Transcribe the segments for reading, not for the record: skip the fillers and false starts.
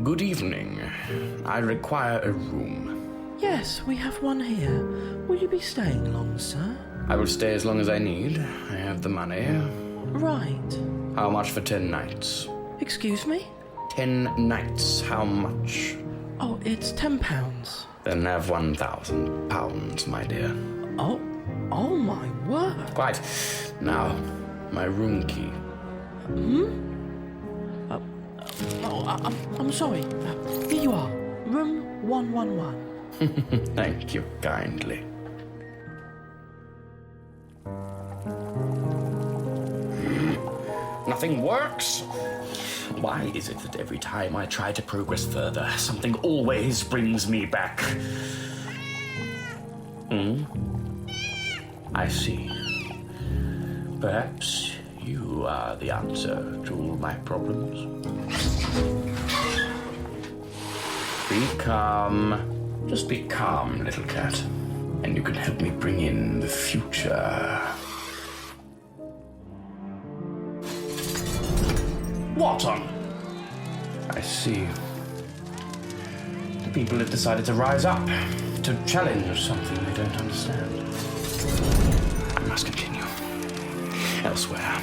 Good evening. I require a room. Yes, we have one here. Will you be staying long, sir? I will stay as long as I need. I have the money. Right. How much for 10 nights? Excuse me? 10 nights, how much? Oh, it's £10. Then have £1,000, my dear. Oh my word. Quite. Now, my room key. I'm sorry. Here you are. Room 111. Thank you kindly. Nothing works? Why is it that every time I try to progress further, something always brings me back? I see. Perhaps you are the answer to all my problems. Be calm. Just be calm, little cat. And you can help me bring in the future. What on? I see. The people have decided to rise up, to challenge something they don't understand. I must continue. Elsewhere.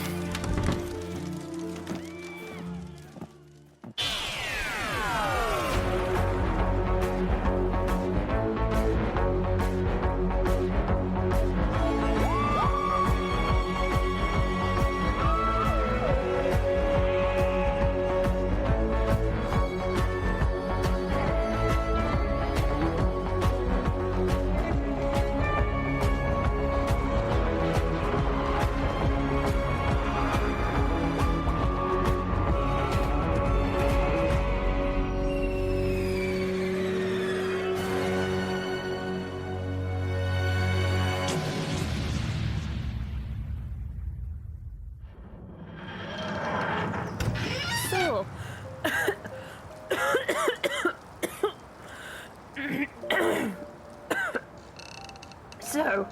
So,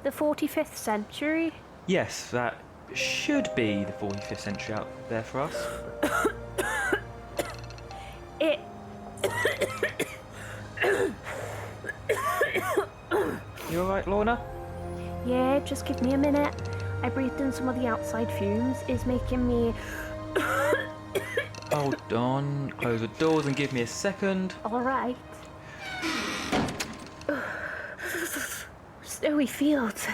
the 45th century? Yes, that should be the 45th century out there for us. It... You alright, Lorna? Yeah, just give me a minute. I breathed in some of the outside fumes. It's making me... Hold on, close the doors and give me a second. Alright. Snowy fields.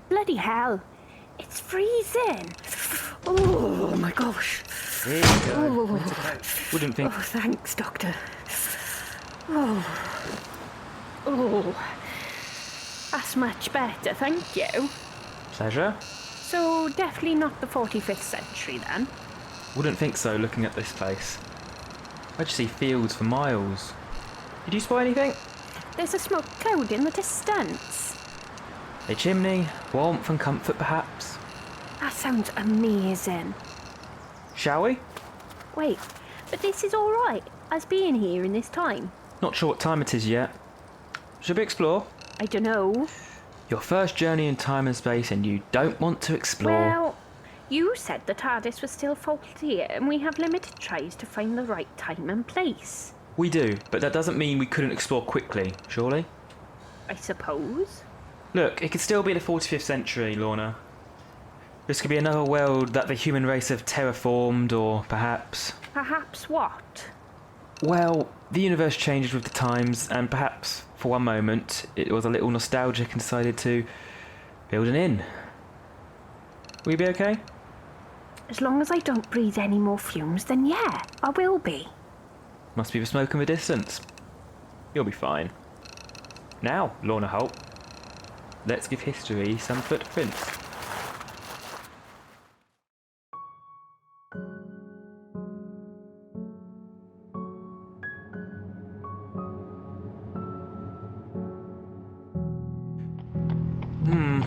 Bloody hell. It's freezing. Oh my gosh. There you go. Wouldn't think... Oh, thanks, Doctor. Oh. That's much better, thank you. Pleasure. So, definitely not the 45th century then? Wouldn't think so, looking at this place. I just see fields for miles. Did you spot anything? There's a smoke cloud in the distance. A chimney, warmth and comfort perhaps. That sounds amazing. Shall we? Wait, but this is alright, as being here in this time. Not sure what time it is yet. Should we explore? I don't know. Your first journey in time and space and you don't want to explore. Well, you said the Tardis was still faulty and we have limited tries to find the right time and place. We do, but that doesn't mean we couldn't explore quickly, surely? I suppose. Look, it could still be the 45th century, Lorna. This could be another world that the human race have terraformed, or perhaps... Perhaps what? Well, the universe changes with the times, and perhaps, for one moment, it was a little nostalgic and decided to build an inn. Will you be okay? As long as I don't breathe any more fumes, then yeah, I will be. Must be the smoke in the distance. You'll be fine. Now, Lorna Holt, let's give history some footprints.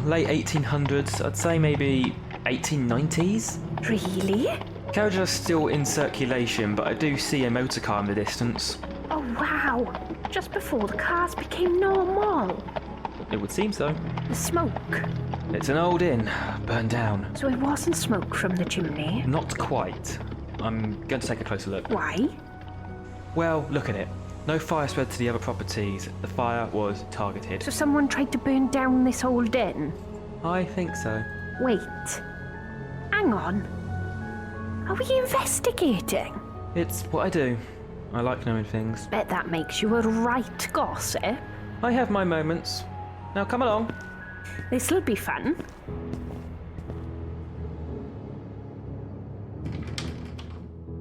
Late 1800s, I'd say maybe 1890s? Really? Carriages are still in circulation, but I do see a motor car in the distance. Oh wow, just before the cars became normal. It would seem so. The smoke. It's an old inn, burned down. So it wasn't smoke from the chimney? Not quite. I'm going to take a closer look. Why? Well, look at it. No fire spread to the other properties. The fire was targeted. So someone tried to burn down this old inn? I think so. Wait. Hang on. Are we investigating? It's what I do. I like knowing things. Bet that makes you a right gossip. I have my moments. Now come along. This'll be fun.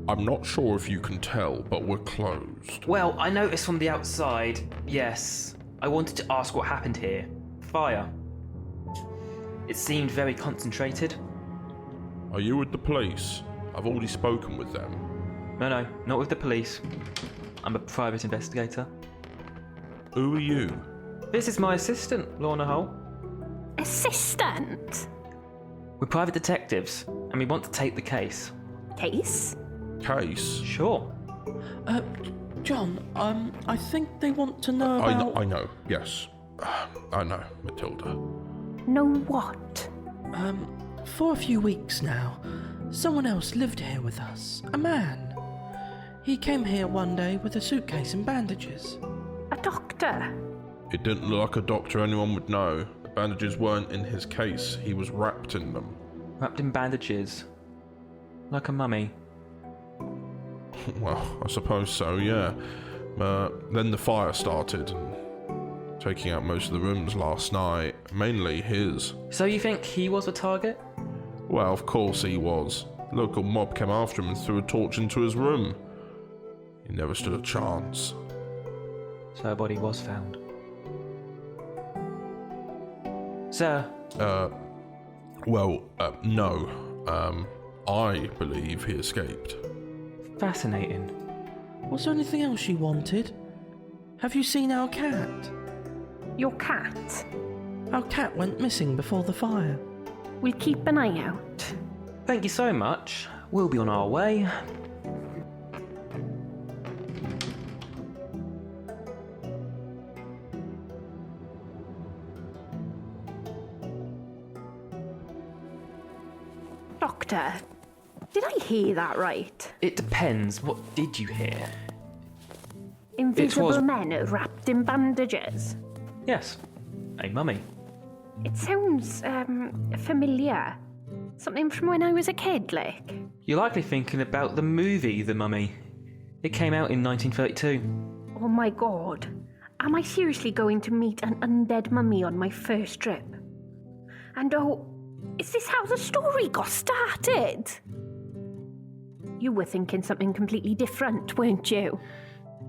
I'm not sure if you can tell, but we're closed. Well, I noticed from the outside, yes. I wanted to ask what happened here. Fire. It seemed very concentrated. Are you with the police? I've already spoken with them. No, not with the police. I'm a private investigator. Who are you? This is my assistant, Lorna Holt. Assistant? We're private detectives, and we want to take the case. Case? Case? Sure. John, I think they want to know about... I know, yes. I know, Matilda. Know what? For a few weeks now, someone else lived here with us. A man. He came here one day with a suitcase and bandages. A doctor? It didn't look like a doctor anyone would know. The bandages weren't in his case. He was wrapped in them. Wrapped in bandages. Like a mummy. Well, I suppose so, yeah. Then the fire started, and taking out most of the rooms last night, mainly his. So you think he was a target? Well, of course he was. The local mob came after him and threw a torch into his room. He never stood a chance. So a body was found. Sir? No. I believe he escaped. Fascinating. Was there anything else you wanted? Have you seen our cat? Your cat? Our cat went missing before the fire. We'll keep an eye out. Thank you so much. We'll be on our way. Doctor, did I hear that right? It depends. What did you hear? Invisible men wrapped in bandages? Yes. A mummy. It sounds, familiar. Something from when I was a kid, like. You're likely thinking about the movie The Mummy. It came out in 1932. Oh my god. Am I seriously going to meet an undead mummy on my first trip? And oh, is this how the story got started? You were thinking something completely different, weren't you?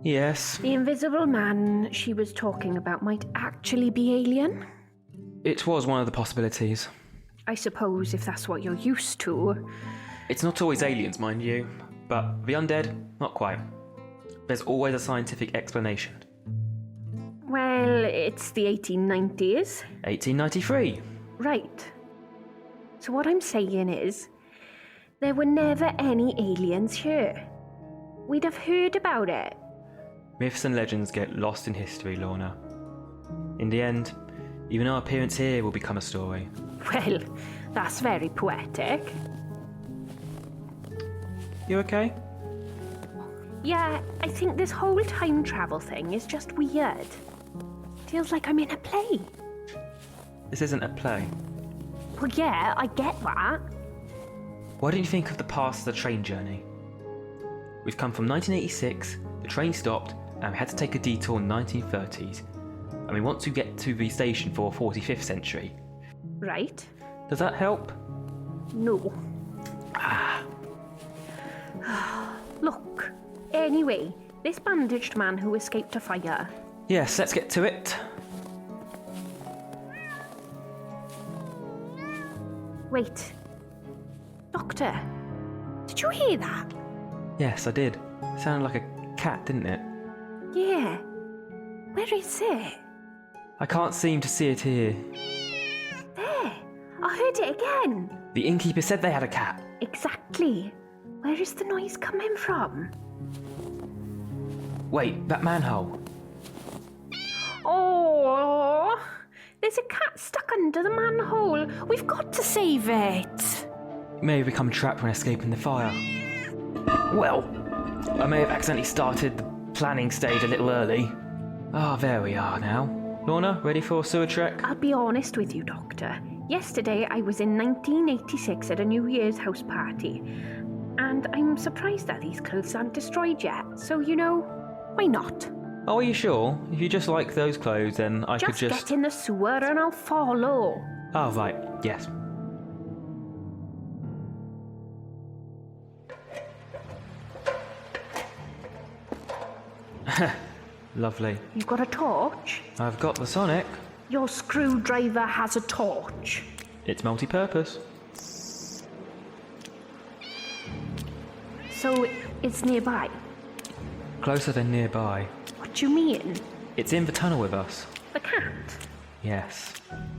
Yes. The invisible man she was talking about might actually be alien? It was one of the possibilities. I suppose if that's what you're used to. It's not always aliens, mind you, but the undead, not quite. There's always a scientific explanation. Well, it's the 1890s. 1893. Right. So what I'm saying is, there were never any aliens here. We'd have heard about it. Myths and legends get lost in history, Lorna. In the end, even our appearance here will become a story. Well, that's very poetic. You okay? Yeah, I think this whole time travel thing is just weird. Feels like I'm in a play. This isn't a play. Well, yeah, I get that. Why don't you think of the past of the train journey? We've come from 1986, the train stopped, and we had to take a detour in the 1930s. And we want to get to the station for 45th century. Right? Does that help? No. Look. Anyway, this bandaged man who escaped a fire. Yes, let's get to it. Wait. Doctor, did you hear that? Yes, I did. It sounded like a cat, didn't it? Yeah. Where is it? I can't seem to see it here. There. I heard it again. The innkeeper said they had a cat. Exactly. Where is the noise coming from? Wait, that manhole. Oh, There's a cat stuck under the manhole. We've got to save it. It may have become trapped when escaping the fire. Well, I may have accidentally started the planning stage a little early. Ah, there we are now. Lorna, ready for a sewer trek? I'll be honest with you, Doctor. Yesterday I was in 1986 at a New Year's house party. And I'm surprised that these clothes aren't destroyed yet. So, why not? Oh, are you sure? If you just like those clothes, then I could just... Get in the sewer and I'll follow. Oh, right. Yes. Lovely. You've got a torch? I've got the Sonic. Your screwdriver has a torch. It's multi-purpose. So it's nearby? Closer than nearby. What do you mean? It's in the tunnel with us. The cat? Yes.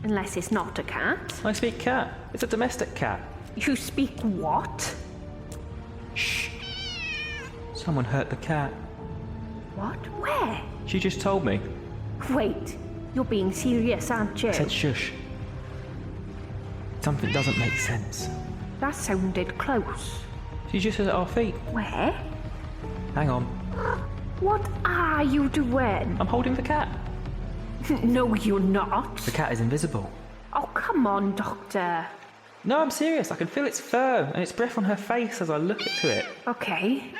Unless it's not a cat. I speak cat. It's a domestic cat. You speak what? Shh. Someone hurt the cat. What? Where? She just told me. Wait, you're being serious, aren't you? I said shush. Something doesn't make sense. That sounded close. She just is at our feet. Where? Hang on. What are you doing? I'm holding the cat. No, you're not. The cat is invisible. Oh, come on, Doctor. No, I'm serious. I can feel its fur and its breath on her face as I look to it. Okay.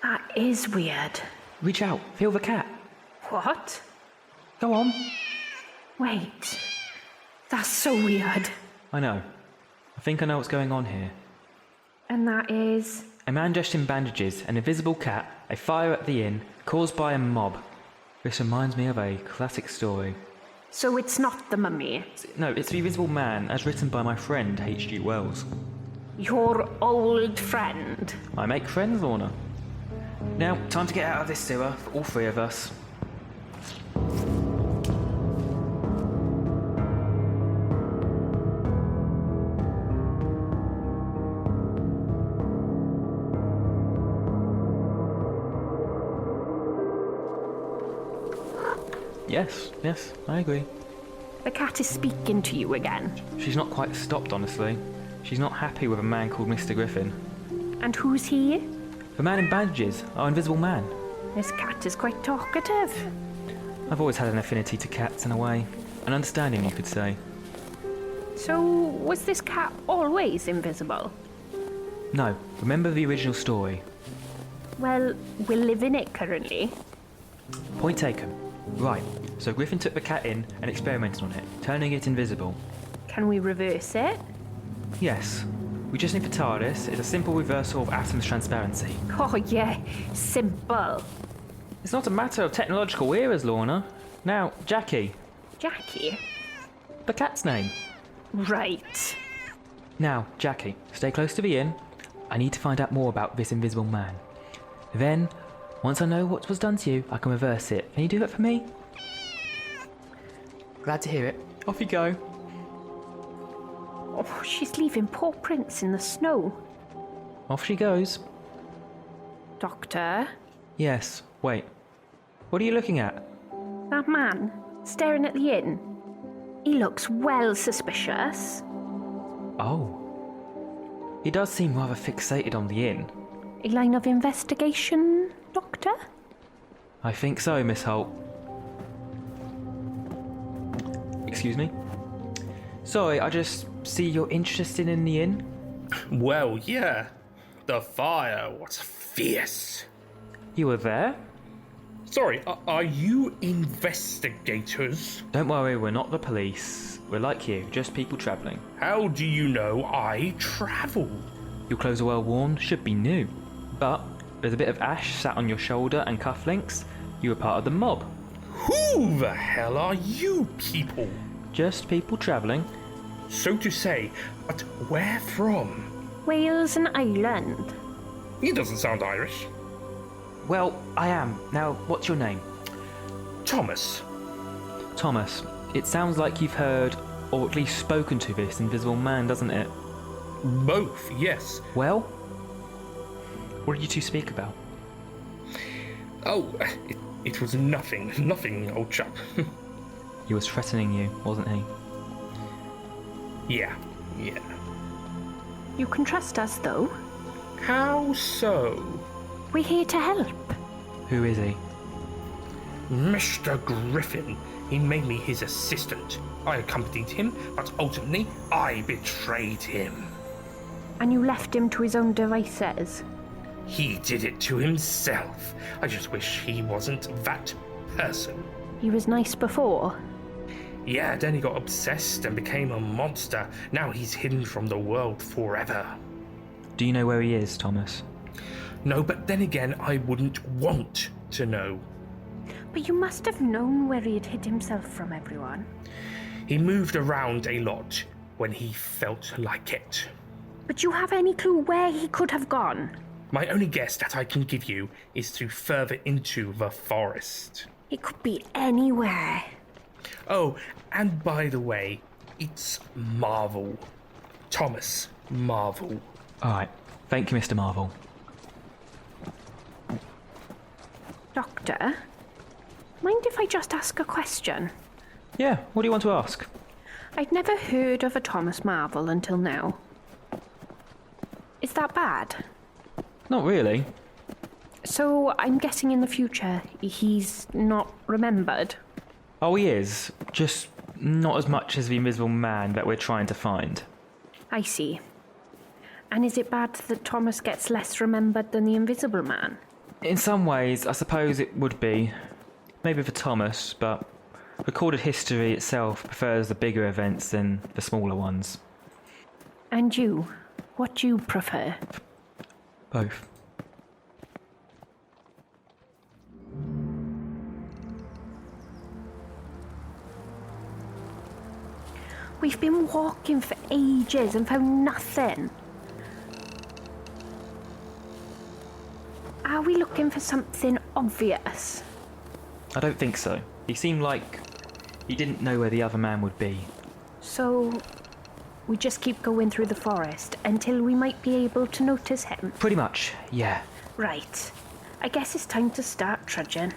That is weird. Reach out. Feel the cat. What? Go on. Wait. That's so weird. I know. I think I know what's going on here. And that is... A man dressed in bandages, an invisible cat, a fire at the inn, caused by a mob. This reminds me of a classic story. So it's not the mummy? No, it's the Invisible Man, as written by my friend H.G. Wells. Your old friend? I make friends, Lorna. Now, time to get out of this sewer for all three of us. Yes, I agree. The cat is speaking to you again. She's not quite stopped, honestly. She's not happy with a man called Mr. Griffin. And who's he? The man in bandages, our invisible man. This cat is quite talkative. I've always had an affinity to cats in a way. An understanding, you could say. So, was this cat always invisible? No, remember the original story. Well, we live in it currently. Point taken. Right, so Griffin took the cat in and experimented on it, turning it invisible. Can we reverse it? Yes. We just need the Tardis. It's a simple reversal of Atom's transparency. Oh yeah, simple. It's not a matter of technological eras, Lorna. Now, Jackie. Jackie? The cat's name. Right. Now, Jackie, stay close to the inn. I need to find out more about this invisible man. Then, once I know what was done to you, I can reverse it. Can you do it for me? Glad to hear it. Off you go. Oh, she's leaving paw prints in the snow. Off she goes. Doctor? Yes, wait. What are you looking at? That man, staring at the inn. He looks well suspicious. Oh. He does seem rather fixated on the inn. A line of investigation, Doctor? I think so, Miss Holt. Excuse me? Sorry, I just see you're interested in the inn. Well, yeah. The fire was fierce. You were there? Sorry, are you investigators? Don't worry, we're not the police. We're like you, just people travelling. How do you know I travel? Your clothes are well worn, should be new. But there's a bit of ash sat on your shoulder and cufflinks. You were part of the mob. Who the hell are you people? Just people travelling. So to say, but where from? Wales and Ireland. He doesn't sound Irish. Well, I am. Now, what's your name? Thomas. Thomas. It sounds like you've heard, or at least spoken to this invisible man, doesn't it? Both, yes. Well? What did you two speak about? Oh, it was nothing, old chap. He was threatening you, wasn't he? Yeah. You can trust us, though. How so? We're here to help. Who is he? Mr. Griffin. He made me his assistant. I accompanied him, but ultimately I betrayed him. And you left him to his own devices. He did it to himself. I just wish he wasn't that person. He was nice before. Yeah, then he got obsessed and became a monster. Now he's hidden from the world forever. Do you know where he is, Thomas? No, but then again, I wouldn't want to know. But you must have known where he had hid himself from everyone. He moved around a lot when he felt like it. But you have any clue where he could have gone? My only guess that I can give you is to further into the forest. It could be anywhere. Oh, and by the way, it's Marvel. Thomas Marvel. Alright, thank you, Mr. Marvel. Doctor, mind if I just ask a question? Yeah, what do you want to ask? I'd never heard of a Thomas Marvel until now. Is that bad? Not really. So I'm guessing in the future he's not remembered. Oh, he is. Just not as much as the Invisible Man that we're trying to find. I see. And is it bad that Thomas gets less remembered than the Invisible Man? In some ways, I suppose it would be. Maybe for Thomas, but recorded history itself prefers the bigger events than the smaller ones. And you? What do you prefer? Both. We've been walking for ages and found nothing. Are we looking for something obvious? I don't think so. He seemed like he didn't know where the other man would be. So we just keep going through the forest until we might be able to notice him? Pretty much, yeah. Right. I guess it's time to start trudging.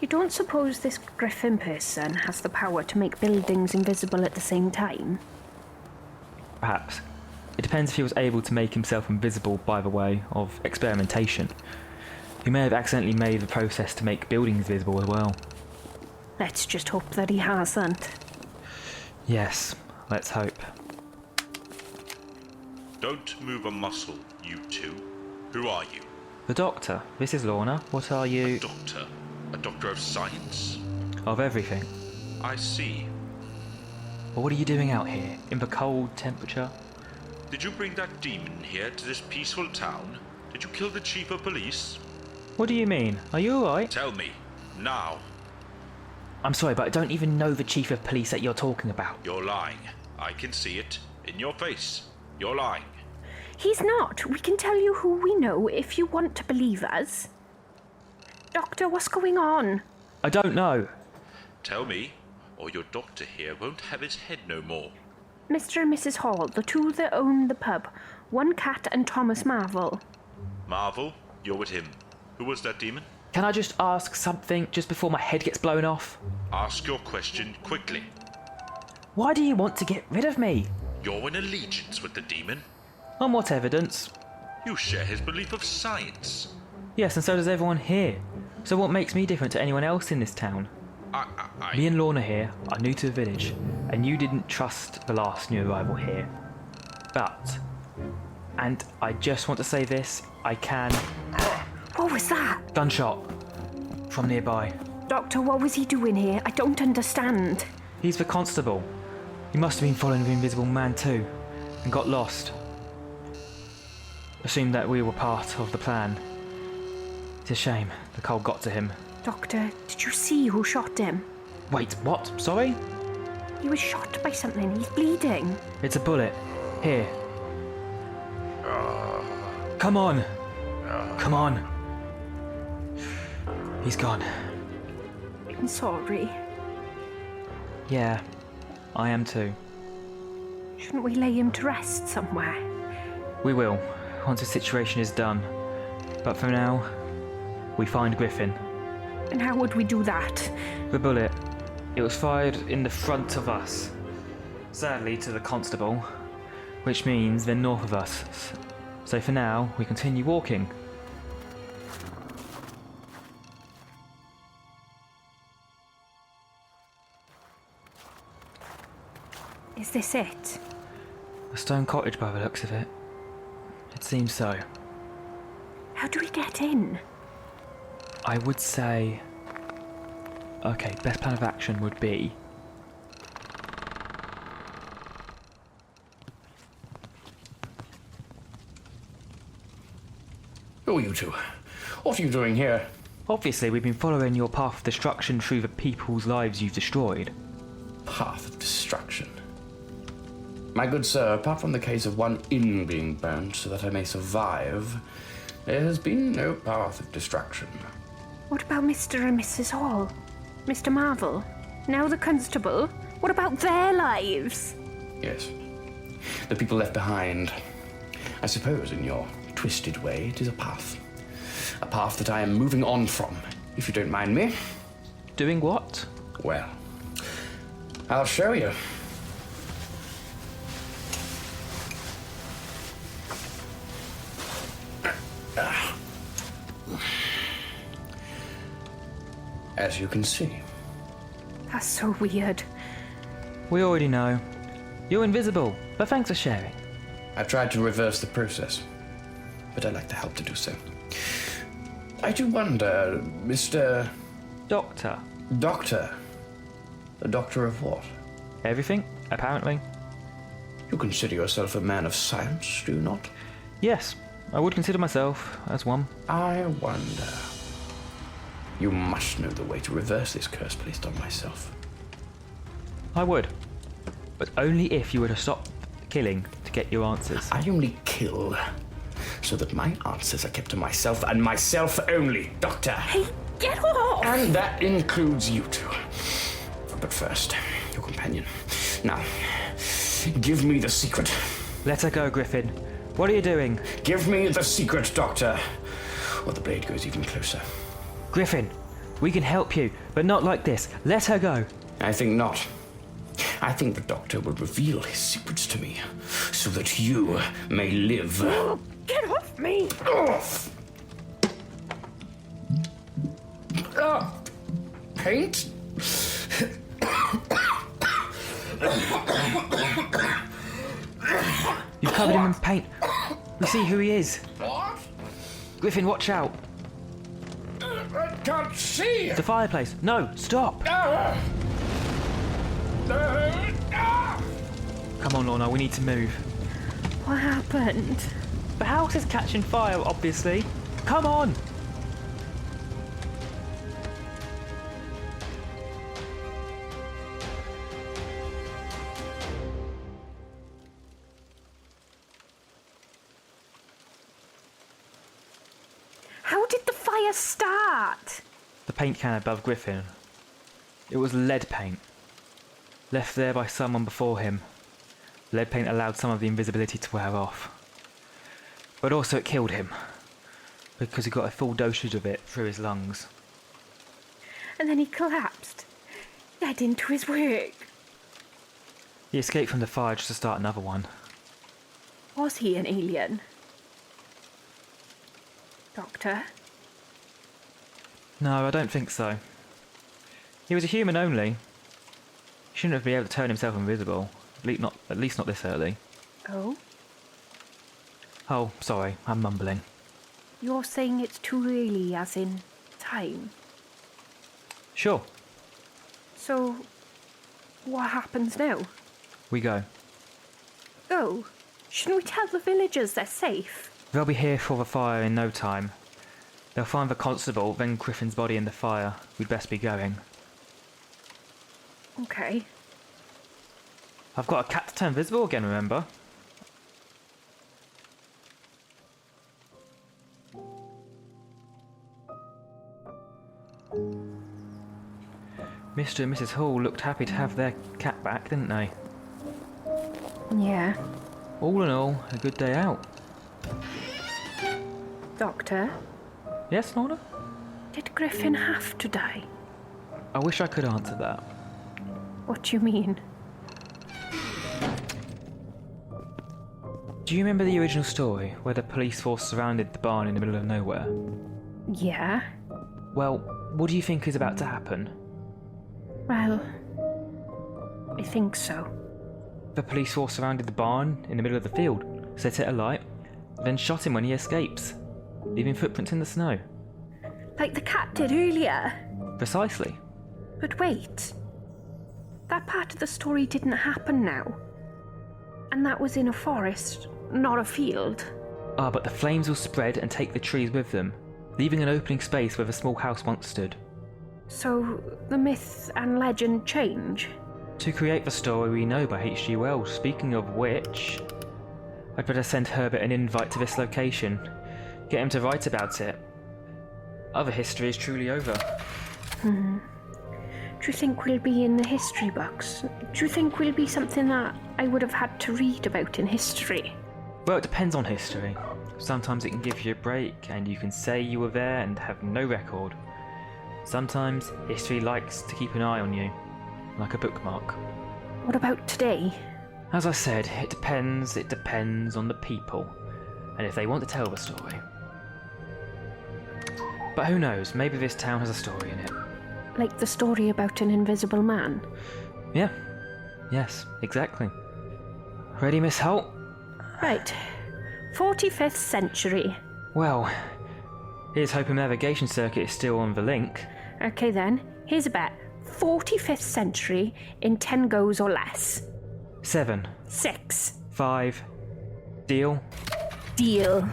You don't suppose this Griffin person has the power to make buildings invisible at the same time? Perhaps. It depends if he was able to make himself invisible by the way of experimentation. He may have accidentally made the process to make buildings visible as well. Let's just hope that he hasn't. Yes, let's hope. Don't move a muscle, you two. Who are you? The Doctor, this is Lorna. What are you? Doctor? A doctor of science? Of everything. I see. But what are you doing out here, in the cold temperature? Did you bring that demon here to this peaceful town? Did you kill the chief of police? What do you mean? Are you alright? Tell me, now. I'm sorry, but I don't even know the chief of police that you're talking about. You're lying. I can see it. In your face. You're lying. He's not. We can tell you who we know if you want to believe us. Doctor, what's going on? I don't know. Tell me, or your doctor here won't have his head no more. Mr. and Mrs. Hall, the two that own the pub. One Cath and Thomas Marvel. Marvel, you're with him. Who was that demon? Can I just ask something just before my head gets blown off? Ask your question quickly. Why do you want to get rid of me? You're in allegiance with the demon. On what evidence? You share his belief of science. Yes, and so does everyone here. So what makes me different to anyone else in this town? Me and Lorna here are new to the village, and you didn't trust the last new arrival here. But, and I just want to say this, I can... What was that? Gunshot. From nearby. Doctor, what was he doing here? I don't understand. He's the constable. He must have been following the Invisible Man too, and got lost. Assumed that we were part of the plan. It's a shame the cold got to him. Doctor, did you see who shot him? Wait, what? Sorry? He was shot by something. He's bleeding. It's a bullet. Here. Come on. Come on. He's gone. I'm sorry. Yeah, I am too. Shouldn't we lay him to rest somewhere? We will, once the situation is done. But for now, we find Griffin. And how would we do that? The bullet. It was fired in the front of us. Sadly, to the constable, which means they're north of us. So for now, we continue walking. Is this it? A stone cottage by the looks of it. It seems so. How do we get in? I would say... Okay, best plan of action would be... Who are you two? What are you doing here? Obviously, we've been following your path of destruction through the people's lives you've destroyed. Path of destruction. My good sir, apart from the case of one inn being burnt so that I may survive, there has been no path of destruction. What about Mr. and Mrs. Hall? Mr. Marvel? Now the constable? What about their lives? Yes. The people left behind. I suppose, in your twisted way, it is a path. A path that I am moving on from, if you don't mind me. Doing what? Well, I'll show you. As you can see. That's so weird. We already know. You're invisible, but thanks for sharing. I've tried to reverse the process, but I'd like to help to do so. I do wonder, Mr. Doctor. Doctor. A doctor of what? Everything, apparently. You consider yourself a man of science, do you not? Yes, I would consider myself as one. I wonder. You must know the way to reverse this curse placed on myself. I would. But only if you were to stop killing to get your answers. I only kill so that my answers are kept to myself and myself only, Doctor. Hey, get off! And that includes you two. But first, your companion. Now, give me the secret. Let her go, Griffin. What are you doing? Give me the secret, Doctor. Or the blade goes even closer. Griffin, we can help you, but not like this. Let her go. I think not. I think the Doctor will reveal his secrets to me, so that you may live. Oh, get off me! Off! Paint? You've covered him in paint. We see who he is. What? Griffin, watch out. I can't see! The fireplace. No, stop. Come on, Lorna, we need to move. What happened? The house is catching fire, obviously. Come on! How did the fire start? The paint can above Griffin. It was lead paint. Left there by someone before him. Lead paint allowed some of the invisibility to wear off. But also it killed him. Because he got a full dosage of it through his lungs. And then he collapsed, dead into his work. He escaped from the fire just to start another one. Was he an alien? Doctor? No, I don't think so. He was a human only. He shouldn't have been able to turn himself invisible. At least not this early. Oh? Oh, sorry, I'm mumbling. You're saying it's too early, as in time? Sure, So, what happens now? we go. Oh, shouldn't we tell the villagers they're safe? They'll be here for the fire in no time. They'll find the constable, then Griffin's body in the fire. We'd best be going. Okay. I've got a cat to turn visible again, remember? Mr. and Mrs. Hall looked happy to have their cat back, didn't they? Yeah. All in all, a good day out. Doctor? Yes, Lorna? Did Griffin have to die? I wish I could answer that. What do you mean? Do you remember the original story where the police force surrounded the barn in the middle of nowhere? Yeah. Well, what do you think is about to happen? Well, I think so. The police force surrounded the barn in the middle of the field, set it alight, then shot him when he escapes, leaving footprints in the snow. Like the cat did earlier. Precisely. But wait. That part of the story didn't happen now. And that was in a forest, not a field. Ah, but the flames will spread and take the trees with them, leaving an opening space where the small house once stood. So the myth and legend change? To create the story we know by H.G. Wells. Speaking of which, I'd better send Herbert an invite to this location. Get him to write about it. Other history is truly over. Do you think we'll be in the history books? Do you think we'll be something that I would have had to read about in history? Well, it depends on history. Sometimes it can give you a break and you can say you were there and have no record. Sometimes history likes to keep an eye on you, like a bookmark. What about today? As I said, it depends on the people, and if they want to tell the story. But who knows, maybe this town has a story in it. Like the story about an invisible man? Yeah, yes, exactly. Ready, Miss Holt? Right. 45th century. Well, here's hoping the navigation circuit is still on the link. Okay then, here's a bet. 45th century in 10 goes or less. 7. 6. 5. Deal? Deal.